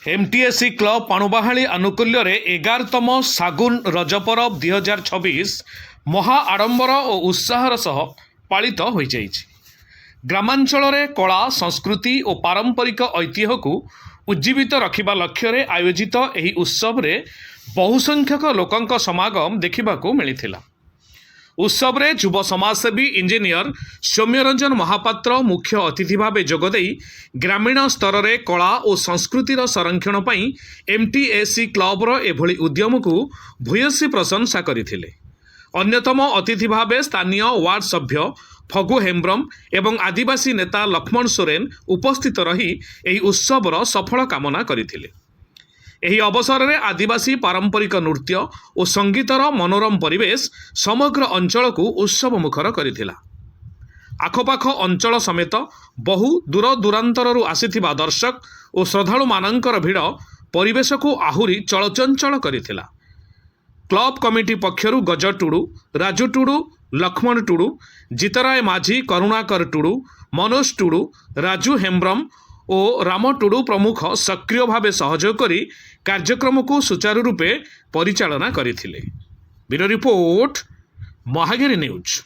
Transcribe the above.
MTSC club पाणुबाहाली आनुकूल्य 11तम सागुन रज परब 2026 महा आडंबर और उत्साहर सह पालित हो जाइछि। ग्रामांचल कला संस्कृति और पारंपरिक ऐतिह्य को उज्जीवित रखिबा लक्ष्य आयोजित एही उत्सव रे बहुसंख्यक लोकंक समागम देखा मिलिथिला। उत्सव रे युव समाजसेवी इंजीनियर सौम्यरंजन महापात्र मुख्य अतिथि भाव जोगदे ग्रामीण स्तर में कला और संस्कृतिर संरक्षण पई एमटीएससी क्लबर एभली उद्यम को भूयसी प्रशंसा करथिले। अन्यतम अतिथि भाव स्थानीय वार्ड सभ्य फगु हेम्ब्रम एवं आदिवासी नेता लक्ष्मण सोरेन उपस्थित रही एही उत्सवर सफल कामना करथिले। एही अवसर में आदिवासी पारंपरिक नृत्य और संगीतर मनोरम परिवेश समग्र अंचल को उत्सव मुखर करथिला। आखपाख अंचल समेत बहु दूर दूरांतर आसीथिबा दर्शक और श्रद्धालु मानकर भिड़ परिवेश को आहुरी चलचंचल करथिला। क्लब कमिटी पक्षरु गज टुडू, राजू टुडू, लक्ष्मण टुडू, जितराय माझी, करुणाकर टुडू, मनोज टुडू, राजू हेम्ब्रम और राम टुडू प्रमुख सक्रिय भाव सहयोग करी कार्यक्रम को सुचारू रूपे परिचालना करथिले। Bureau report Mahagiri news.